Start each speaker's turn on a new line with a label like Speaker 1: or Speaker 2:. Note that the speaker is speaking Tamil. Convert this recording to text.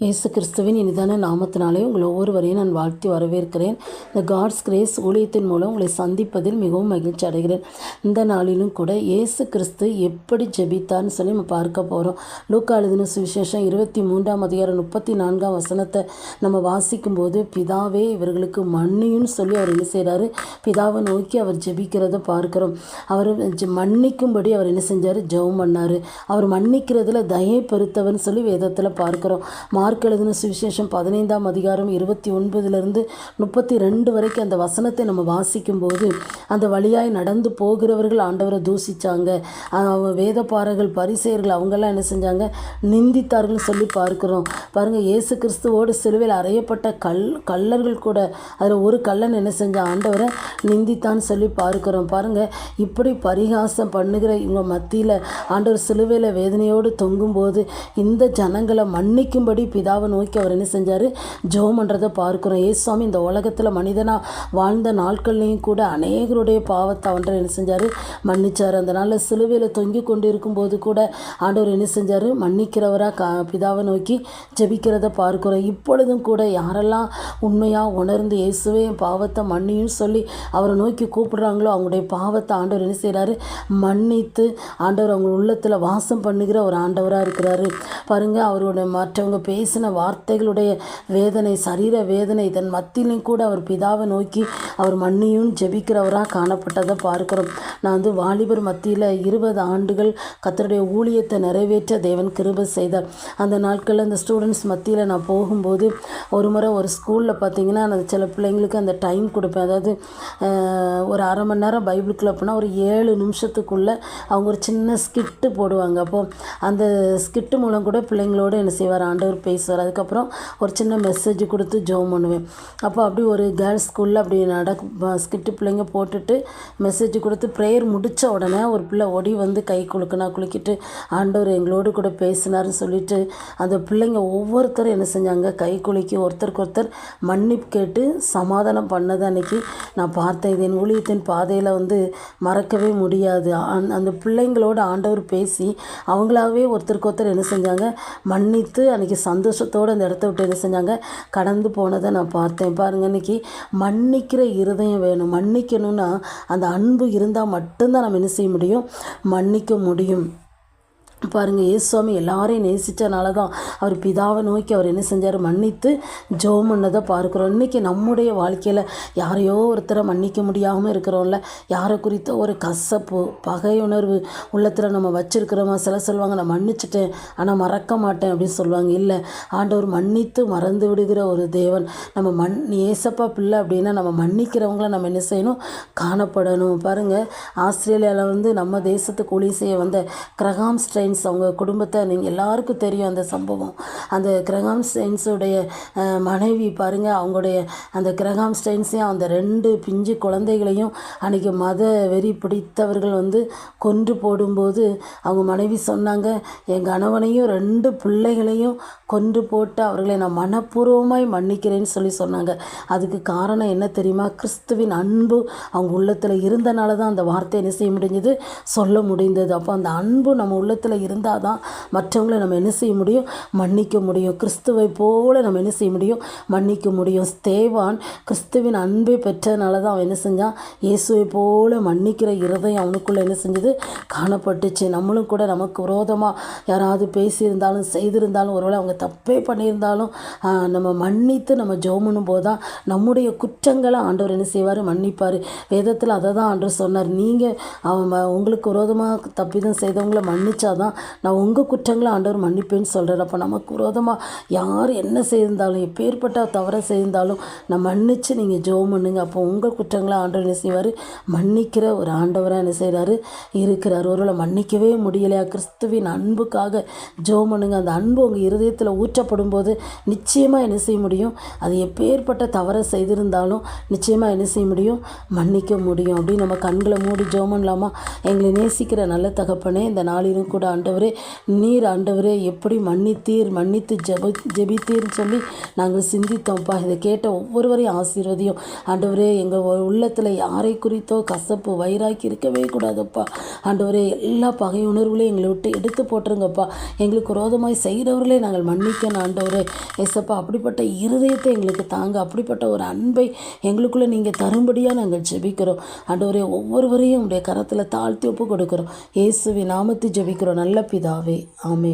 Speaker 1: இயேசு கிறிஸ்துவின் இனிதான நாமத்தினாலே உங்கள் ஒவ்வொருவரையும் நான் வாழ்த்தி வரவேற்கிறேன். இந்த காட்ஸ் கிரேஸ் ஊழியத்தின் மூலம் உங்களை சந்திப்பதில் மிகவும் மகிழ்ச்சி அடைகிறேன். இந்த நாளிலும் கூட இயேசு கிறிஸ்து எப்படி ஜெபித்தார்னு சொல்லி நம்ம பார்க்க போகிறோம். லூக்கா எழுதின சுவிசேஷம் 23:34 நம்ம வாசிக்கும்போது, பிதாவே இவர்களுக்கு மன்னியும்னு சொல்லி அவர் என்ன செய்கிறாரு, பிதாவை நோக்கி அவர் ஜெபிக்கிறத பார்க்குறோம். அவர் மன்னிக்கும்படி அவர் என்ன செஞ்சார், ஜெபம் பண்ணார். அவர் மன்னிக்கிறதுல தயை பெருத்தவன் சொல்லி வேதத்தில் பார்க்குறோம். மார்க் எழுதின சுவிசேஷம் 15:29 வரைக்கும் அந்த வசனத்தை நம்ம வாசிக்கும்போது, அந்த வழியாய் நடந்து போகிறவர்கள் ஆண்டவரை தூசித்தாங்க. வேதபாரர்கள் பரிசேயர்கள் அவங்கெல்லாம் என்ன செஞ்சாங்க, நிந்தித்தார்கள் சொல்லி பார்க்குறோம். பாருங்கள், இயேசு கிறிஸ்துவோடு சிலுவையில் அறையப்பட்ட கள்ளர்கள் கூட அதில் ஒரு கள்ளன் என்ன செஞ்சான், ஆண்டவரை நிந்தித்தான்னு சொல்லி பார்க்குறோம். பாருங்கள், இப்படி பரிகாசம் பண்ணுகிற இவங்க மத்தியில் ஆண்டவர் சிலுவையில் வேதனையோடு தொங்கும்போது இந்த ஜனங்களை மன்னிக்கும்படி பிதாவை நோக்கி அவர் என்ன செஞ்சார், ஜெபம் பண்ணுறதை பார்க்குறோம். இயேசுவாமி இந்த உலகத்தில் மனிதனாக வாழ்ந்த நாட்கள்லையும் கூட அநேகருடைய பாவத்தை அவன்றை என்ன செஞ்சார், மன்னிச்சார். அந்த நாளில் சிலுவையில் தொங்கி கொண்டு இருக்கும்போது கூட ஆண்டவர் என்ன செஞ்சார், மன்னிக்கிறவராக பிதாவை நோக்கி ஜெபிக்கிறத பார்க்குறோம். இப்பொழுதும் கூட யாரெல்லாம் உண்மையாக உணர்ந்து இயேசுவே என் பாவத்தை மன்னியும் சொல்லி அவரை நோக்கி கூப்பிடுறாங்களோ, அவங்களுடைய பாவத்தை ஆண்டவர் என்ன செய்கிறாரு, மன்னித்து ஆண்டவர் அவங்க உள்ளத்தில் வாசம் பண்ணுகிற ஒரு ஆண்டவராக இருக்கிறாரு. பாருங்கள், அவருடைய மற்றவங்க பேசின வார்த்தைகளுடைய வேதனை, சரீர வேதனை, இதன் மத்தியிலும் கூட அவர் பிதாவை நோக்கி அவர் மன்னியும் ஜெபிக்கிறவராக காணப்பட்டதை பார்க்கிறோம். நான் வாலிபர் மத்தியில் 20 ஆண்டுகள் கர்த்தருடைய ஊழியத்தை நிறைவேற்ற தேவன் கிருபை செய்தார். அந்த நாட்களில் அந்த ஸ்டூடெண்ட்ஸ் மத்தியில் நான் போகும்போது, ஒரு முறை ஒரு ஸ்கூலில் பார்த்தீங்கன்னா நான் சில பிள்ளைங்களுக்கு அந்த டைம் கொடுப்பேன். அதாவது ஒரு அரை மணி நேரம் பைபிளுக்குள்ளே போனால் ஒரு 7 நிமிஷத்துக்குள்ளே அவங்க ஒரு சின்ன ஸ்கிட்டு போடுவாங்க. அப்போது அந்த ஸ்கிட்டு மூலம் கூட பிள்ளைங்களோடு என்ன செய்வார், ஆண்டவர் பேசுவார். அதுக்கப்புறம் ஒரு சின்ன மெசேஜ் கொடுத்து ஜெபம் பண்ணுவேன். அப்போ அப்படி ஒரு கேர்ள்ஸ் ஸ்கூலில் அப்படி ஸ்கிட்டு பிள்ளைங்க போட்டுட்டு மெசேஜ் கொடுத்து ப்ரேயர் முடித்த உடனே ஒரு பிள்ளை ஓடி வந்து கை குலுக்கிட்டு ஆண்டவர் எங்களோடு கூட பேசினார்னு சொல்லிட்டு அந்த பிள்ளைங்க ஒவ்வொருத்தரும் என்ன செஞ்சாங்க, கை குலுக்கி ஒருத்தருக்கு ஒருத்தர் மன்னிப்பு கேட்டு சமாதானம் பண்ணதை அன்றைக்கி நான் பார்த்தேன். இது என் ஊழியத்தின் பாதையில் மறக்கவே முடியாது. அந்த பிள்ளைங்களோட ஆண்டவர் பேசி அவங்களாவே ஒருத்தருக்கு ஒருத்தர் என்ன செஞ்சாங்க, மன்னித்து அன்றைக்கி சந்தோஷத்தோடு அந்த இடத்த விட்டு என்ன செஞ்சாங்க, கடந்து போனதை நான் பார்த்தேன். பாருங்கள், இன்றைக்கி மன்னிக்கிற இருதயம் வேணும். மன்னிக்கணும்னா அந்த அன்பு இருந்தால் மட்டும்தான் நம்ம என்ன செய்ய முடியும், மன்னிக்க முடியும். பாருங்கள், இயேசுவாமி எல்லாரையும் நேசித்தனால தான் அவர் பிதாவை நோக்கி அவர் என்ன செஞ்சார், மன்னித்து ஜெபம் பண்ணதை பார்க்குறோம். இன்றைக்கி நம்முடைய வாழ்க்கையில் யாரையோ ஒருத்தரை மன்னிக்க முடியாமல் இருக்கிறோம்ல, யாரை குறித்த ஒரு கசப்பு பகையுணர்வு உள்ளத்தில் நம்ம வச்சுருக்கிறோமா. சில சொல்லுவாங்க, நான் மன்னிச்சிட்டேன் ஆனால் மறக்க மாட்டேன் அப்படின்னு சொல்லுவாங்க. இல்லை, ஆண்டவர் மன்னித்து மறந்து விடுகிற ஒரு தேவன். நம்ம ஏசப்பா பிள்ளை அப்படின்னா நம்ம மன்னிக்கிறவங்கள நம்ம என்ன செய்யணும், காணப்படணும். பாருங்கள், ஆஸ்திரேலியாவில் நம்ம தேசத்துக்கு ஊழியம் செய்ய வந்த கிரகாம் ஸ்டைன்ஸ் அவங்க குடும்பத்தை நீங்கள் எல்லாருக்கும் தெரியும் அந்த சம்பவம். அந்த கிரகாம் ஸ்டைன்ஸுடைய மனைவி பாருங்கள், அவங்களுடைய அந்த கிரகாம் ஸ்டைன்ஸையும் அந்த 2 பிஞ்சு குழந்தைகளையும் அன்றைக்கி மத வெறி பிடித்தவர்கள் கொன்று போடும்போது அவங்க மனைவி சொன்னாங்க, என் கணவனையும் 2 பிள்ளைகளையும் கொன்று போட்டு அவர்களை நான் மனப்பூர்வமாய் மன்னிக்கிறேன்னு சொல்லி சொன்னாங்க. அதுக்கு காரணம் என்ன தெரியுமா, கிறிஸ்துவின் அன்பு அவங்க உள்ளத்தில் இருந்தனால தான் அந்த வார்த்தை என்ன செய்ய முடிஞ்சது, சொல்ல முடிந்தது. அப்போ அந்த அன்பு நம்ம உள்ளத்தில் இருந்தால் தான் மற்றவங்களை நம்ம என்ன செய்ய முடியும், மன்னிக்க முடியும். கிறிஸ்துவை போல நம்ம என்ன செய்ய முடியும், மன்னிக்க முடியும். ஸ்தேவான் கிறிஸ்துவின் அன்பை பெற்றதுனால தான் அவன் என்ன செஞ்சான், இயேசுவை போல மன்னிக்கிற இருதயம் அவனுக்குள்ளே என்ன செஞ்சது, காணப்பட்டுச்சு. நம்மளும் கூட நமக்கு விரோதமாக யாராவது பேசியிருந்தாலும் செய்திருந்தாலும் ஒருவேளை அவங்க தப்பே பண்ணியிருந்தாலும் நம்ம மன்னித்து நம்ம ஜெபம் பண்ணும் போது தான் நம்முடைய குற்றங்களை ஆண்டவர் என்ன செய்வார், மன்னிப்பார். வேதத்தில் அதை தான் ஆண்டவர் சொன்னார், நீங்கள் உங்களுக்கு விரோதமாக தப்பிதம் செய்தவங்களை மன்னிச்சாதான் நான் உங்கள் குற்றங்களை ஆண்டவர் மன்னிப்பேன்னு சொல்கிறார். அப்போ நமக்கு விரோதமாக யார் என்ன செய்திருந்தாலும், எப்பேற்பட்ட தவறை செய்திருந்தாலும் நான் மன்னித்து நீங்கள் ஜெபம் பண்ணுங்க. அப்போ உங்கள் குற்றங்களை ஆண்டவர் என்ன செய்வார், மன்னிக்கிற ஒரு ஆண்டவராக என்ன செய்கிறாரு, இருக்கிறார். ஒருவேளை மன்னிக்கவே முடியலையா, கிறிஸ்துவின் அன்புக்காக ஜெபம் பண்ணுங்க. அந்த அன்பு உங்கள் இருதயத்தில் ஊற்றப்படும் போது நிச்சயமாக என்ன செய்ய முடியும், அது எப்பேற்பட்ட தவறை செய்திருந்தாலும் நிச்சயமாக என்ன செய்ய முடியும், மன்னிக்க முடியும். அப்படி நம்ம கண்களை மூடி ஜெபம் பண்ணலாமா. எங்களை நேசிக்கிற நல்ல தகப்பனே, இந்த நாளிலும் கூட ஆண்டவரே நீர் ஆண்டவரே எப்படி மன்னித்து ஜெபித்தீர்னு சொல்லி நாங்கள் சிந்தித்தோம்ப்பா. இதை கேட்ட ஒவ்வொருவரையும் ஆசீர்வதியும் ஆண்டவரே. எங்கள் உள்ளத்தில் யாரை குறித்தோ கசப்பு வைராக்கி இருக்கவே கூடாதப்பா ஆண்டவரே. எல்லா பகை உணர்வுகளையும் எங்களை விட்டு எடுத்து போட்டுருங்கப்பா. எங்களுக்கு விரோதமாய் செய்கிறவர்களே நாங்கள் மன்னிக்கணும் ஆண்டவரே. ஏசப்பா, அப்படிப்பட்ட இருதயத்தை எங்களுக்கு தாங்க, அப்படிப்பட்ட ஒரு அன்பை எங்களுக்குள்ளே நீங்கள் தரும்படியாக நாங்கள் ஜெபிக்கிறோம் ஆண்டவரே. ஒவ்வொருவரையும் உடைய கரத்தில் தாழ்த்தி ஒப்பு கொடுக்கிறோம். இயேசுவின் நாமத்தில் ஜெபிக்கிறோம் நல்ல பிதாவே, ஆமென்.